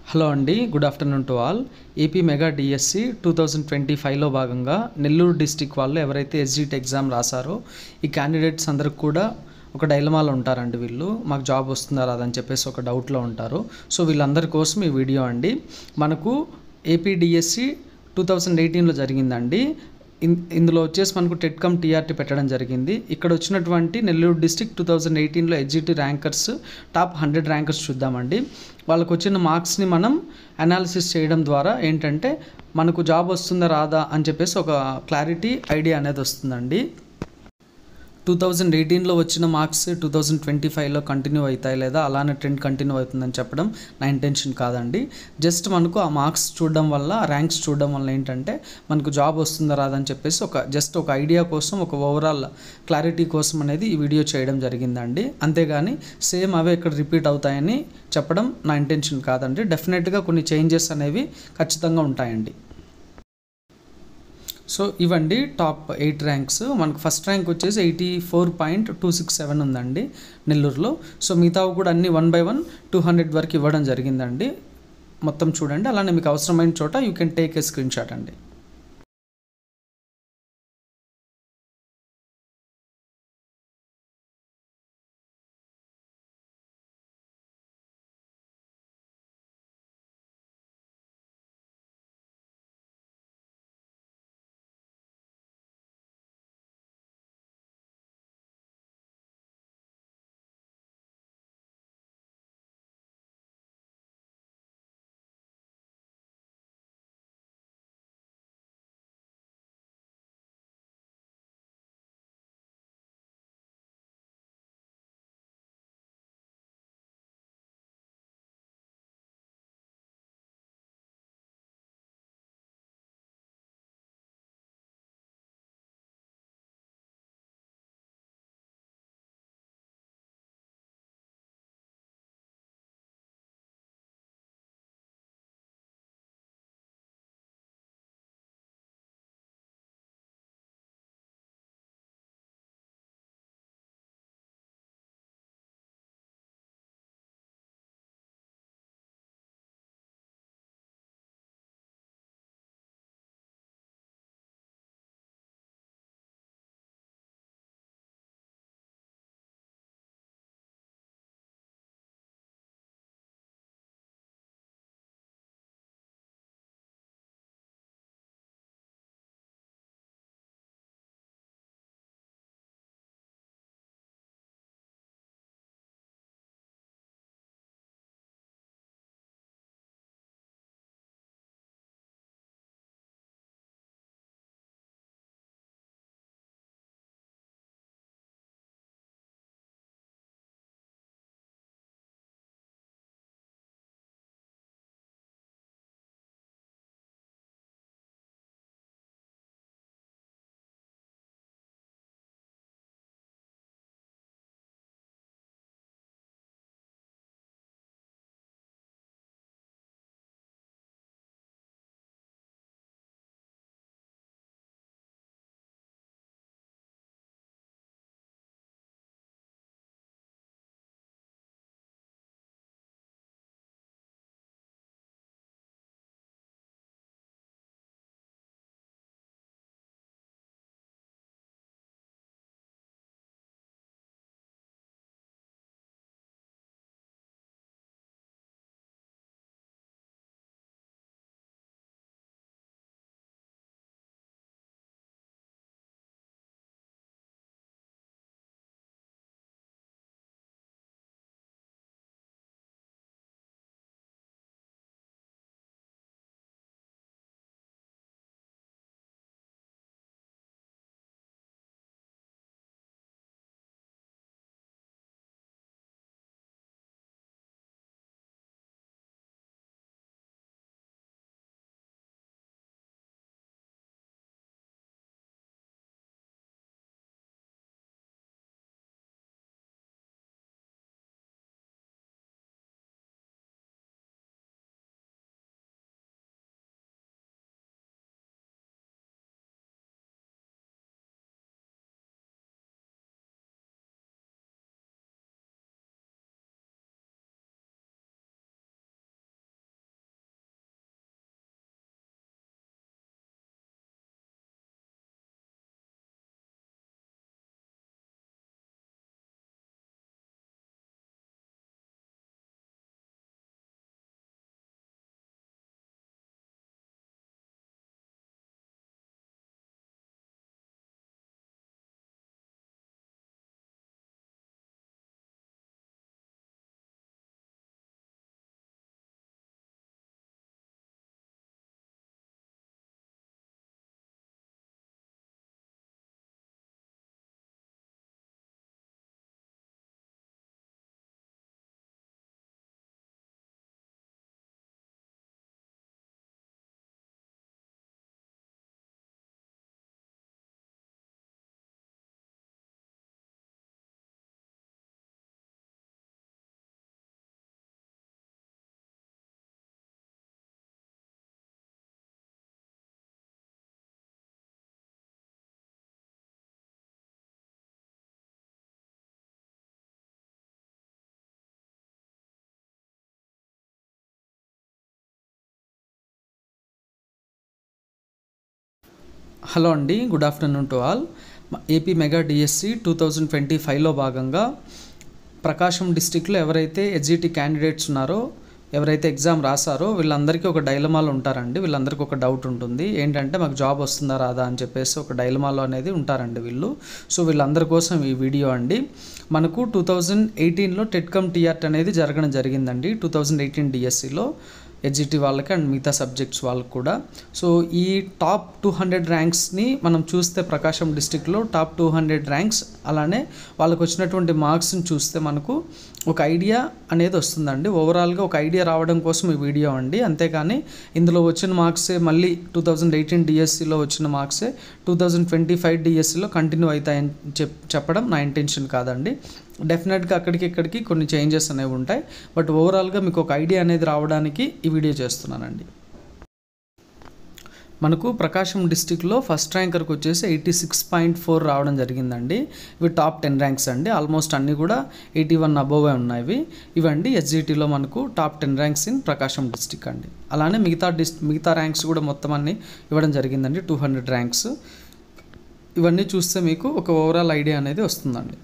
Hello అండి, good afternoon to all. AP mega DSC 2025లో భాగంగా నెల్లూరు డిస్టిక్ వాళ్ళు ఎవరైతే ఎస్జిట్ ఎగ్జామ్ రాశారో ఈ క్యాండిడేట్స్ అందరికి కూడా ఒక డైలమాలో ఉంటారండి. వీళ్ళు మాకు జాబ్ వస్తుందా రాదని చెప్పేసి ఒక డౌట్లో ఉంటారు. సో వీళ్ళందరి కోసం ఈ వీడియో అండి. మనకు ఏపీ డిఎస్సి 2018లో జరిగిందండి. ఇందులో వచ్చేసి మనకు టెట్కమ్ టీఆర్టీ పెట్టడం జరిగింది. ఇక్కడ వచ్చినటువంటి నెల్లూరు డిస్టిక్ 2018లో ఎస్జిటి ర్యాంకర్స్ టాప్ 100 ర్యాంకర్స్ చూద్దామండి. వాళ్ళకు వచ్చిన మార్క్స్ని మనం అనాలిసిస్ చేయడం ద్వారా ఏంటంటే మనకు జాబ్ వస్తుందా రాదా అని చెప్పేసి ఒక క్లారిటీ ఐడియా అనేది వస్తుందండి. 2018లో వచ్చిన మార్క్స్ 2025లో కంటిన్యూ అవుతాయి లేదా అలానే ట్రెండ్ కంటిన్యూ అవుతుందని చెప్పడం నా ఇంటెన్షన్ కాదండి. జస్ట్ మనకు ఆ మార్క్స్ చూడడం వల్ల, ర్యాంక్స్ చూడడం వల్ల ఏంటంటే మనకు జాబ్ వస్తుందా రాదని చెప్పేసి ఒక ఐడియా కోసం, ఒక ఓవరాల్ క్లారిటీ కోసం అనేది ఈ వీడియో చేయడం జరిగిందండి. అంతేగాని సేమ్ అవే ఇక్కడ రిపీట్ అవుతాయని చెప్పడం నా ఇంటెన్షన్ కాదండి. డెఫినెట్గా కొన్ని చేంజెస్ అనేవి ఖచ్చితంగా ఉంటాయండి. సో ఇవండి టాప్ 8 ర్యాంక్స్. మనకు ఫస్ట్ ర్యాంక్ వచ్చేసి 84.267 ఉందండి నెల్లూరులో. సో మిగతావి కూడా అన్ని 1 by 1 200 వరకు ఇవ్వడం జరిగిందండి. మొత్తం చూడండి. అలానే మీకు అవసరమైన చోట you can take a screenshot అండి. హలో అండి, good afternoon to all. AP mega DSC 2025లో భాగంగా ప్రకాశం డిస్టిక్లో ఎవరైతే హెచ్జిటి క్యాండిడేట్స్ ఉన్నారో, ఎవరైతే ఎగ్జామ్ రాసారో వీళ్ళందరికీ ఒక డైలమాలో ఉంటారండి. వీళ్ళందరికీ ఒక డౌట్ ఉంటుంది, ఏంటంటే మాకు జాబ్ వస్తుందా రాదా అని చెప్పేసి ఒక డైలమాలో అనేది ఉంటారండి వీళ్ళు. సో వీళ్ళందరి కోసం ఈ వీడియో అండి. మనకు 2018లో టెట్కమ్ టీఆర్ట్ అనేది జరగడం జరిగిందండి. 2018 డిఎస్సిలో హెచ్జిటి వాళ్ళకి అండ్ మిగతా సబ్జెక్ట్స్ వాళ్ళకి కూడా. సో ఈ టాప్ 200 ర్యాంక్స్ని మనం చూస్తే ప్రకాశం డిస్టిక్లో టాప్ 200 ర్యాంక్స్, అలానే వాళ్ళకు వచ్చినటువంటి మార్క్స్ని చూస్తే మనకు ఒక ఐడియా అనేది వస్తుందండి. ఓవరాల్గా ఒక ఐడియా రావడం కోసం ఈ వీడియో అండి. అంతేకాని ఇందులో వచ్చిన మార్క్సే మళ్ళీ 2018 డిఎస్సిలో వచ్చిన మార్క్సే 2025 డిఎస్సిలో కంటిన్యూ అవుతాయని చెప్పడం నా ఇంటెన్షన్ కాదండి. డెఫినెట్గా అక్కడికి ఇక్కడికి కొన్ని చేంజెస్ అనేవి ఉంటాయి, బట్ ఓవరాల్గా మీకు ఒక ఐడియా అనేది రావడానికి ఈ వీడియో చేస్తున్నానండి. మనకు ప్రకాశం డిస్టిక్లో ఫస్ట్ ర్యాంకర్కి వచ్చేసి 86.4 రావడం జరిగిందండి. ఇవి టాప్ 10 ర్యాంక్స్ అండి. ఆల్మోస్ట్ అన్నీ కూడా 81 అబోవే ఉన్నాయి. ఇవండి హెచ్జిటిలో మనకు top 10 ranks in Prakasam district అండి. అలానే మిగతా ర్యాంక్స్ కూడా మొత్తం అన్నీ ఇవ్వడం జరిగిందండి, 200 ర్యాంక్స్. ఇవన్నీ చూస్తే మీకు ఒక ఓవరాల్ ఐడియా అనేది వస్తుందండి.